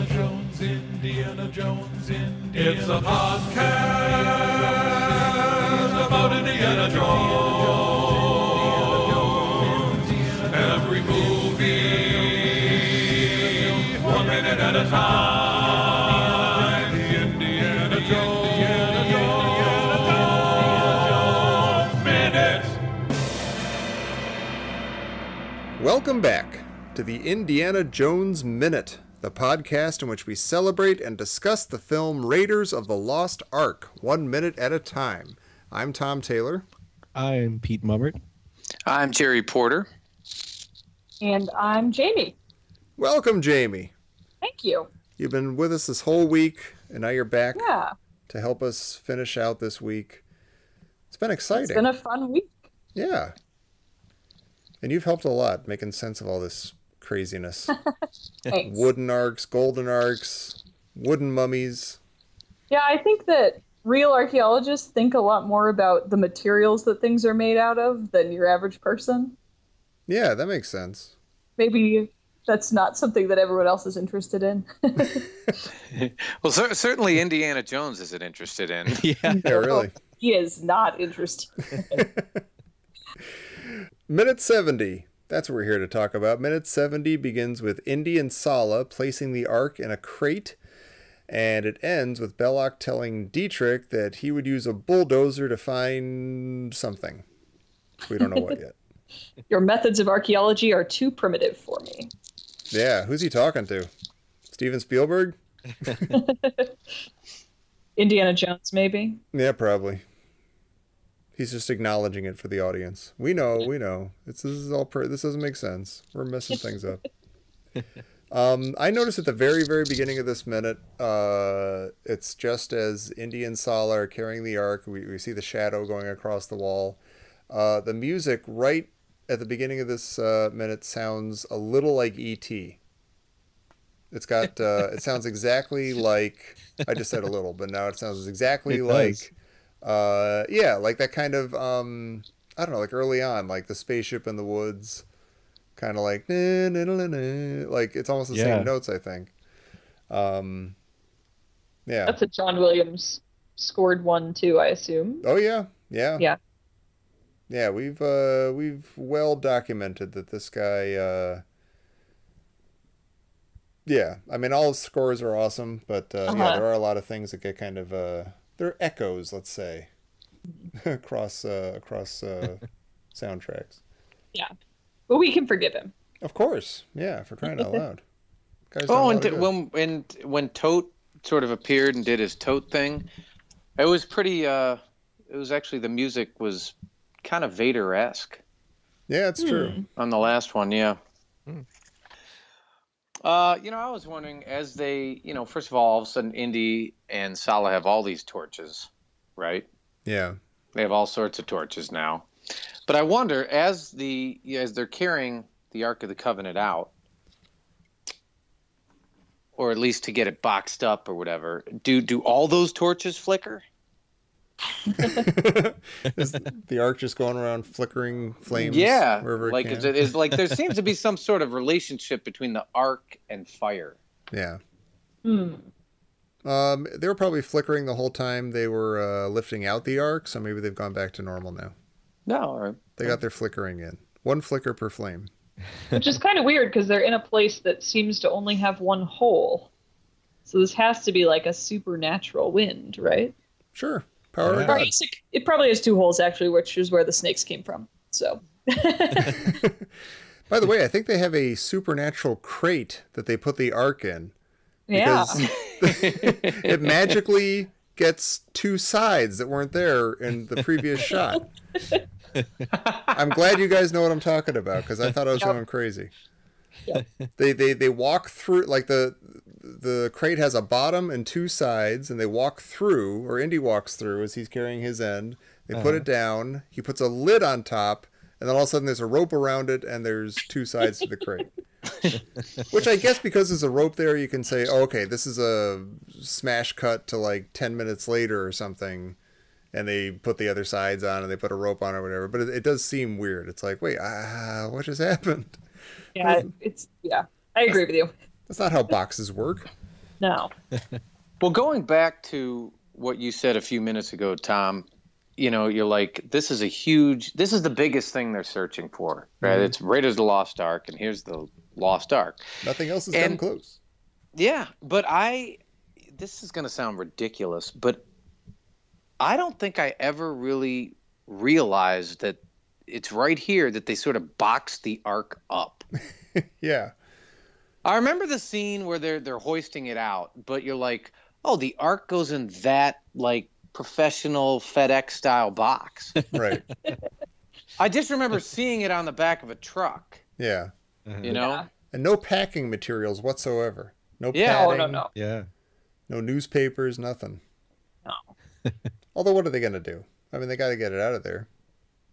Indiana Jones, It's a podcast about Indiana Jones. Every movie, 1 minute at a time. Indiana Jones Minute. Welcome back to the Indiana Jones Minute, the podcast in which we celebrate and discuss the film Raiders of the Lost Ark, 1 minute at a time. I'm Tom Taylor. I'm Pete Mummert. I'm Jerry Porter. And I'm Jamie. Welcome, Jamie. Thank you. You've been with us this whole week, and now you're back Yeah. to help us finish out this week. It's been exciting. It's been a fun week. Yeah. And you've helped a lot making sense of all this craziness. Thanks. Wooden arcs, golden arcs, wooden mummies. Yeah, I think that real archaeologists think a lot more about the materials that things are made out of than your average person. Yeah, that makes sense. Maybe that's not something that everyone else is interested in. Well, certainly Indiana Jones isn't interested in. Yeah. Yeah, really. He is not interested. Minute 70. That's what we're here to talk about. Minute 70 begins with Indy and Sallah placing the Ark in a crate, and it ends with Belloq telling Dietrich that he would use a bulldozer to find something. We don't know what yet. Your methods of archaeology are too primitive for me. Yeah, who's he talking to? Steven Spielberg? Indiana Jones, maybe? Yeah, probably. He's just acknowledging it for the audience. We know. This is all. This doesn't make sense. We're messing things up. I noticed at the very, very beginning of this minute, it's just as Indy and Sallah are carrying the Ark. We see the shadow going across the wall. The music right at the beginning of this minute sounds a little like E.T. It's got. It sounds exactly like. I just said a little, but now it sounds exactly like. Like that kind of, I don't know, like early on, like the spaceship in the woods, kind of like, like it's almost the same notes, I think. Yeah. That's a John Williams scored one, too, I assume. Oh, yeah. Yeah. Yeah. Yeah, we've well documented that this guy, yeah, I mean, all his scores are awesome, but, yeah, there are a lot of things that get kind of, they're echoes, let's say, across soundtracks. Yeah, but we can forgive him. Of course, yeah, for crying out loud. Guy's when Toht sort of appeared and did his Toht thing, it was pretty. It was actually, the music was kind of Vader-esque. Yeah, it's true. On the last one, yeah. I was wondering, as they, first of all of a sudden, Indy and Sallah have all these torches, right? Yeah. They have all sorts of torches now. But I wonder, as they're carrying the Ark of the Covenant out, or at least to get it boxed up or whatever, do all those torches flicker? Is the Ark just going around flickering flames? Yeah, wherever like it can? it's like there seems to be some sort of relationship between the Ark and fire. Yeah. They were probably flickering the whole time they were lifting out the Ark, so maybe they've gone back to normal now. No, They got their flickering in. One flicker per flame. Which is kind of weird because they're in a place that seems to only have one hole. So this has to be like a supernatural wind, right? Sure. Power of Or God. it probably has two holes, actually, which is where the snakes came from. So. By the way, I think they have a supernatural crate that they put the Ark in. Yeah. It magically gets two sides that weren't there in the previous shot. I'm glad you guys know what I'm talking about, because I thought I was going crazy. Yep. They walk through, like the crate has a bottom and two sides, and they walk through, or Indy walks through as he's carrying his end. They put it down. He puts a lid on top, and then all of a sudden there's a rope around it, and there's two sides to the crate. Which I guess because there's a rope there, you can say, oh, okay, this is a smash cut to like 10 minutes later or something, and they put the other sides on and they put a rope on or whatever. But it does seem weird. It's like, wait, what just happened? Yeah, I agree with you. That's not how boxes work. No. Well, going back to what you said a few minutes ago, Tom, you're like, this is the biggest thing they're searching for, right? It's Raiders of the Lost Ark, and here's the Lost Ark. Nothing else has come close. Yeah, but this is going to sound ridiculous, but I don't think I ever really realized that it's right here that they sort of boxed the Ark up. Yeah. I remember the scene where they're hoisting it out, but you're like, oh, the Ark goes in that like professional FedEx style box. Right. I just remember seeing it on the back of a truck. Yeah. You know? Yeah. And no packing materials whatsoever. No Yeah. padding. No. Yeah. No newspapers, nothing. No. Although, what are they going to do? I mean, they got to get it out of there.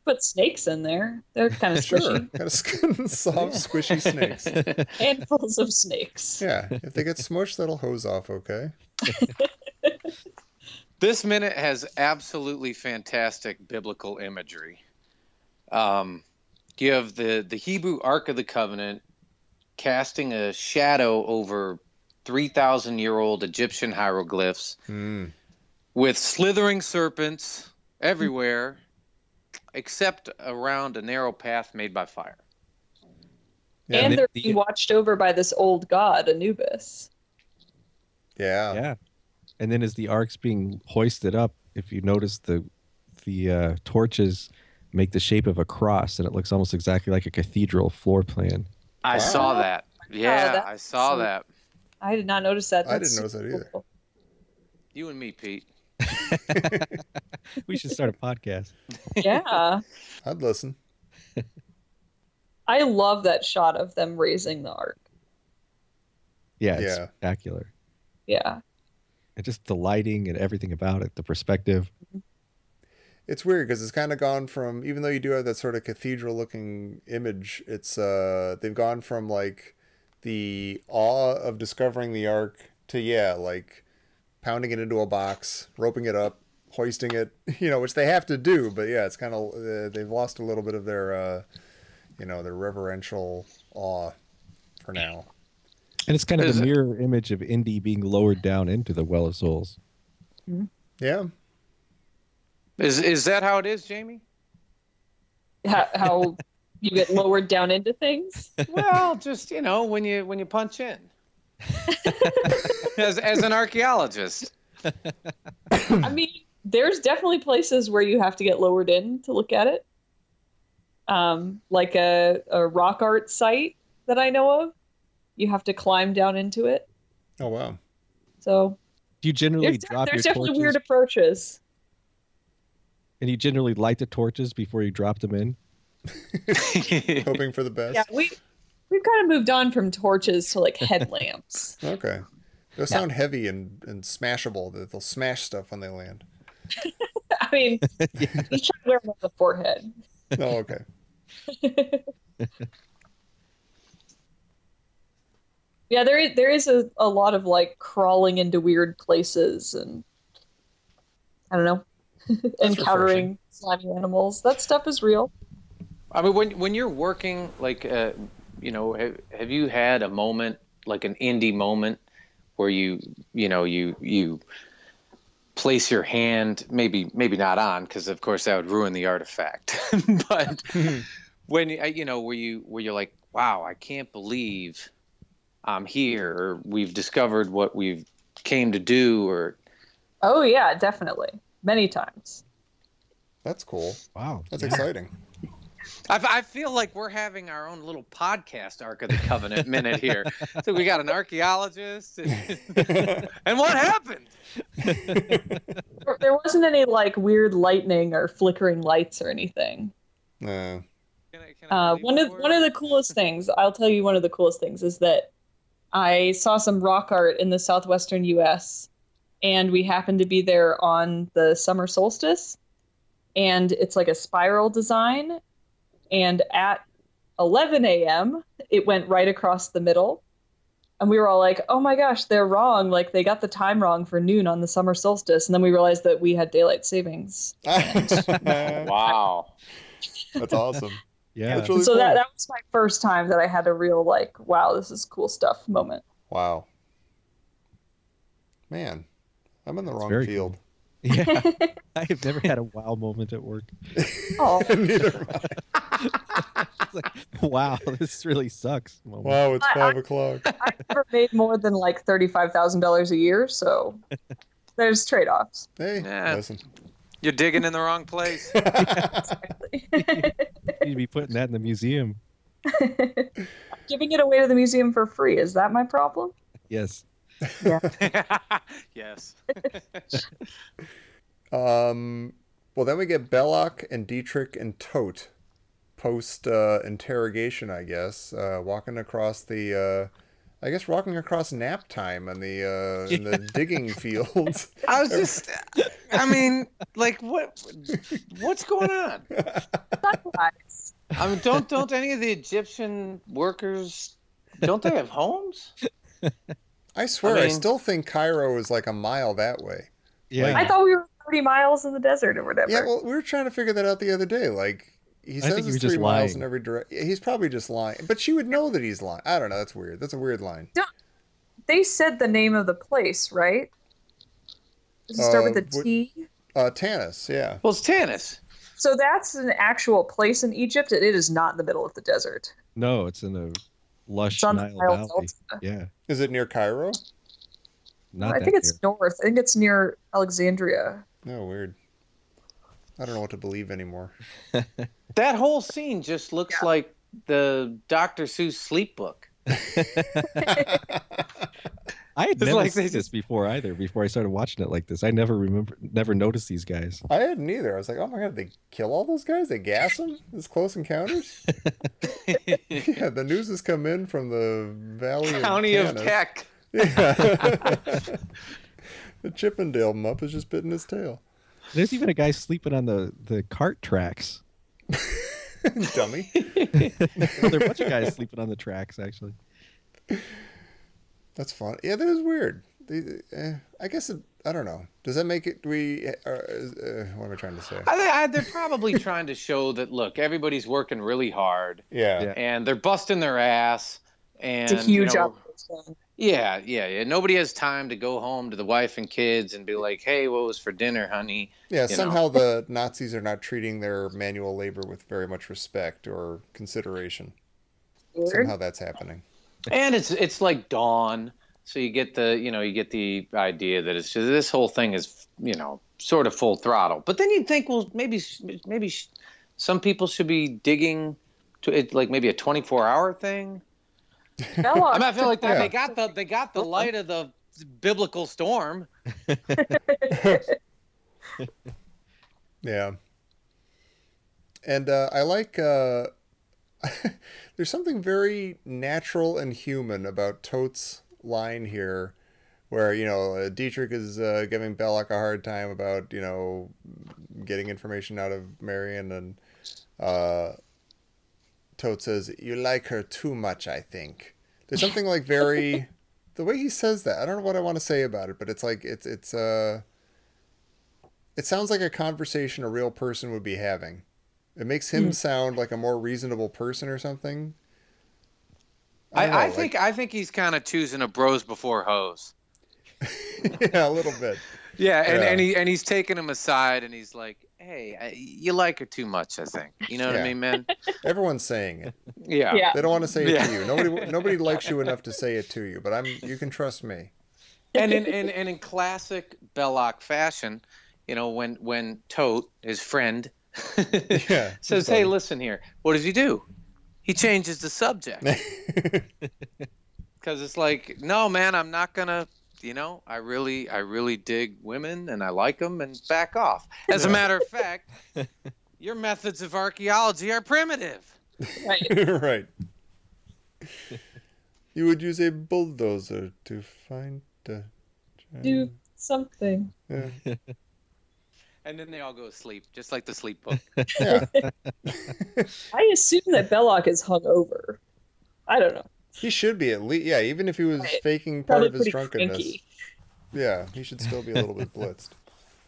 Put snakes in there. They're kind of Sure. squishy. Kind of soft, squishy snakes. Handfuls of snakes. Yeah. If they get smushed, that'll hose off okay. This minute has absolutely fantastic biblical imagery. You have the Hebrew Ark of the Covenant casting a shadow over 3,000-year-old Egyptian hieroglyphs with slithering serpents everywhere except around a narrow path made by fire. Yeah. And they're being watched over by this old god, Anubis. Yeah. Yeah. And then as the ark's being hoisted up, if you notice the torches make the shape of a cross, and it looks almost exactly like a cathedral floor plan. I saw that. Yeah, that's I saw that. I did not notice that. I That's didn't notice that either. cool. You and me, Pete. We should start a podcast. Yeah. I'd listen. I love that shot of them raising the ark. Yeah, it's Yeah. spectacular. Yeah. And just the lighting and everything about it, the perspective. It's weird because it's kind of gone from, even though you do have that sort of cathedral looking image, it's they've gone from like the awe of discovering the ark to like pounding it into a box, roping it up, hoisting it, which they have to do, but yeah, it's kind of they've lost a little bit of their their reverential awe for now. And it's kind of the mirror image of Indy being lowered down into the Well of Souls. Yeah. Is that how it is, Jamie? How you get lowered down into things? Well, just when you punch in. as an archaeologist. I mean, there's definitely places where you have to get lowered in to look at it. Like a rock art site that I know of. You have to climb down into it. Oh, wow. So Do you generally drop your there's definitely torches? weird approaches. And you generally light the torches before you drop them in? Hoping for the best. Yeah, we've kind of moved on from torches to like headlamps. Okay. They'll sound heavy and smashable. That they'll smash stuff when they land. I mean, you try to wear them on the forehead. Oh, okay. Yeah, there is a lot of like crawling into weird places and I don't know, encountering slimy animals. That stuff is real. I mean, when you're working, like, have you had a moment, like an indie moment, where you place your hand, maybe not on, because of course that would ruin the artifact, but when where you're like, wow, I can't believe I'm here, or we've discovered what we've came to do, or Oh yeah, definitely, many times. That's cool. Wow. That's exciting. I feel like we're having our own little podcast Ark of the Covenant minute here. So we got an archaeologist, and what happened? There wasn't any like weird lightning or flickering lights or anything. No. Can I One of the coolest things, I'll tell you, one of the coolest things is that I saw some rock art in the southwestern U.S. and we happened to be there on the summer solstice, and it's like a spiral design. And at 11 a.m., it went right across the middle. And we were all like, oh my gosh, they're wrong. Like, they got the time wrong for noon on the summer solstice. And then we realized that we had daylight savings. Wow. That's awesome. Yeah. That's really So cool. that was my first time that I had a real, like, wow, this is cool stuff moment. Wow. Man, I'm in the wrong very field. Yeah, I have never had a wow moment at work. Oh, Neither am I. It's like, wow, this really sucks. moment. Wow, it's 5 o'clock. I've never made more than like $35,000 a year, so there's trade-offs. Hey, Yeah. listen. You're digging in the wrong place. Exactly. You need to be putting that in the museum. Giving it away to the museum for free, is that my problem? Yes. Yeah. Yes. Well, then we get Belloq and Dietrich and Toht post interrogation, I guess, walking across nap time in the digging fields. I was just, I mean, like, what's going on? Sunrise. I mean, don't any of the Egyptian workers, don't they have homes? I swear, I mean- still think Cairo is like a mile that way. Yeah. I thought we were 30 miles in the desert or whatever. Yeah, well, we were trying to figure that out the other day. Like, he I says think he it's was just 3 miles lying. in every direction. He's probably just lying. But she would know that he's lying. I don't know. That's weird. That's a weird line. They said the name of the place, right? Does it start with a T? Tanis, yeah. Well, it's Tanis. So that's an actual place in Egypt, and it is not in the middle of the desert. No, it's in a lush It's on the Nile Nile Valley. Delta. Yeah. Is it near Cairo? Not I that think it's near. north. I think it's near Alexandria. No, weird. I don't know what to believe anymore. That whole scene just looks like the Dr. Seuss sleep book. I had It's never like seen they this before either. Before I started watching it like this, I never noticed these guys. I hadn't either. I was like, oh my god, they kill all those guys? They gas them? This Close Encounters? Yeah, the news has come in from the Valley County of of Tanis. Keck. Yeah. The Chippendale mupp is just bitten his tail. There's even a guy sleeping on the cart tracks. Dummy. Well, there are a bunch of guys sleeping on the tracks, actually. That's fun. Yeah, that is weird. I guess I don't know. Does that make it? What am I trying to say? They're probably trying to show that, look, everybody's working really hard. Yeah. And they're busting their ass. And, It's a huge operation. Yeah. Nobody has time to go home to the wife and kids and be like, hey, what was for dinner, honey? Yeah, You somehow the Nazis are not treating their manual labor with very much respect or consideration. Weird. Somehow that's happening. And it's like dawn, so you get the idea that it's just, this whole thing is, sort of full throttle. But then you'd think, well, maybe some people should be digging to it, like maybe a 24-hour thing. Belloq I mean, I feel like that Yeah. they got the light of the biblical storm. Yeah. And I like there's something very natural and human about Toht's line here where, Dietrich is giving Belloq a hard time about, getting information out of Marion, and Toht says, you like her too much, I think. There's something like very... The way he says that, I don't know what I want to say about it, but it's like, it sounds like a conversation a real person would be having. It makes him sound like a more reasonable person or something. I think he's kind of choosing a bros before hoes. Yeah, a little bit. Yeah, Yeah. and he's taking him aside, and he's like, hey, you like her too much, I think. You know what Yeah. I mean, man? Everyone's saying it. Yeah. Yeah. They don't want to say it Yeah. to you. Nobody likes you enough to say it to you, but you can trust me. And in classic Belloq fashion, when Toht, his friend, Yeah. says, hey, listen here, what does he do? He changes the subject. Because it's like, no, man, I'm not going to, I really dig women and I like them, and back off. As a matter of fact, your methods of archaeology are primitive. Right. Right. You would use a bulldozer to find the... Do something. Yeah. And then they all go to sleep, just like the sleep book. Yeah. I assume that Belloq is hungover. I don't know. He should be at least, yeah, even if he was Right. faking part Probably of his pretty drunkenness. cranky. Yeah, he should still be a little bit blitzed.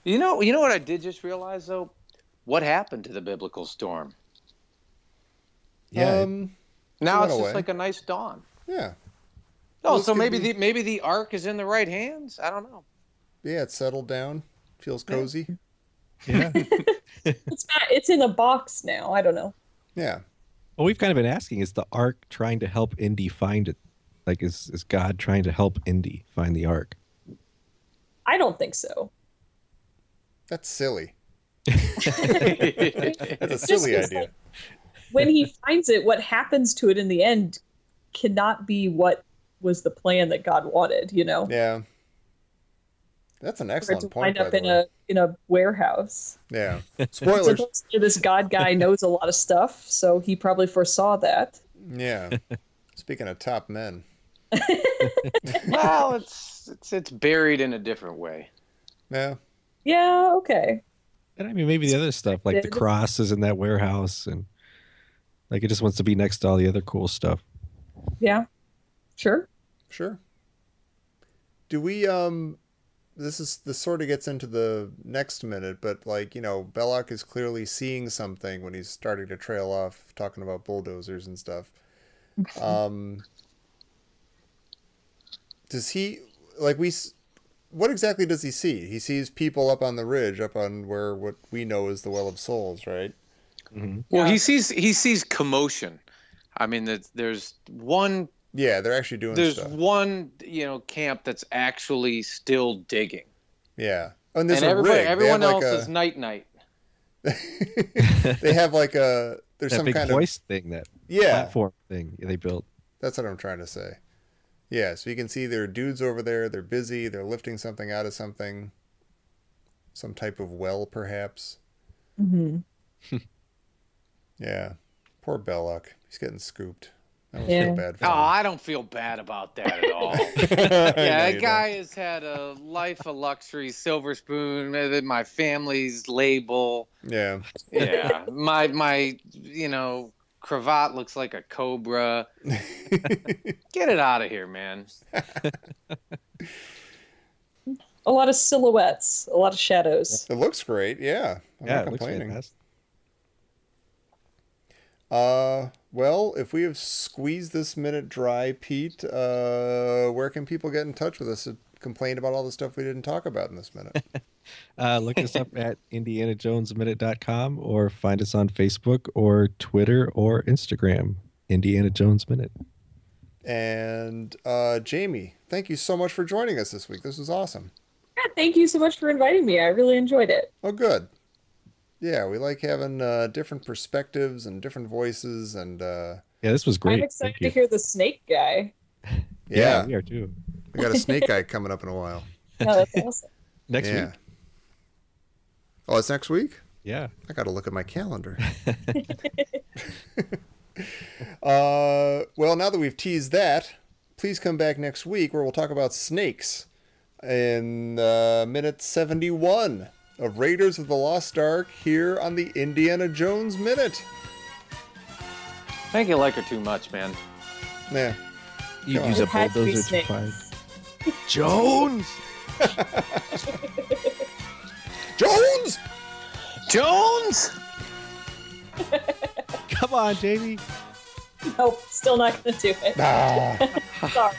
You know what I did just realize, though? What happened to the biblical storm? Yeah. Now went it's just away. like a nice dawn. Yeah. Oh, Well, so this could maybe the ark is in the right hands? I don't know. Yeah, it's settled down. Feels cozy. Yeah. It's in a box now. I don't know. Yeah. Well, we've kind of been asking, is the Ark trying to help Indy find it? Like, is God trying to help Indy find the Ark? I don't think so. That's silly. That's a silly idea. Like, when he finds it, what happens to it in the end cannot be what was the plan that God wanted, you know? Yeah. That's an For it excellent to point, wind by up the way. in a warehouse. Yeah. Spoilers. Supposedly this God guy knows a lot of stuff, so he probably foresaw that. Yeah. Speaking of top men. Well, it's buried in a different way. Yeah. Yeah, okay. And I mean, maybe the other stuff, like the cross is in that warehouse, and like it just wants to be next to all the other cool stuff. Yeah. Sure. Sure. Do we this sort of gets into the next minute, but like, you know, Belloq is clearly seeing something when he's starting to trail off talking about bulldozers and stuff. Does he what exactly does he see? He sees people up on the ridge, up on where what we know is the Well of Souls, right? Mm-hmm. Well, Yeah. he sees commotion. I mean, there's one Yeah, they're actually doing stuff. one camp that's actually still digging, Yeah. Oh, and there's and a rig. everyone They have else like is night. they have like there's That some big kind of hoist thing, that yeah. platform thing they built. That's what I'm trying to say. Yeah, so you can see there are dudes over there. They're busy. They're lifting something out of something. Some type of well, perhaps. Mm-hmm. Yeah. Poor Belloq. He's getting scooped. I don't Yeah. feel bad for Oh, him. I don't feel bad about that at all. I know Yeah, you that guy has had a life of luxury, silver spoon, my family's label. don't. Yeah, my cravat looks like a cobra. Yeah. Get it out of here, man. A lot of silhouettes, a lot of shadows. It looks great. Yeah. I'm Yeah, not it looks complaining. fantastic. Well, if we have squeezed this minute dry, Pete, where can people get in touch with us to complain about all the stuff we didn't talk about in this minute? Look us up at IndianaJonesMinute.com or find us on Facebook or Twitter or Instagram, Indiana Jones Minute. And Jamie, thank you so much for joining us this week. This was awesome. Yeah, thank you so much for inviting me. I really enjoyed it. Oh, good. Yeah, we like having different perspectives and different voices, and Yeah, this was great. I'm excited Thank to you. hear the snake guy. yeah, we are too. we got a snake guy coming up in a while. No, that's awesome. Next Yeah. week. Oh, it's next week? Yeah. I got to look at my calendar. Well, now that we've teased that, please come back next week where we'll talk about snakes in minute 71 of Raiders of the Lost Ark here on the Indiana Jones Minute. I think you like her too much, man. Yeah. You Come use on. a It had to be bulldozer to snakes. find Jones. Jones! Jones! Come on, Jamie. Nope, still not going to do it. Ah. Sorry.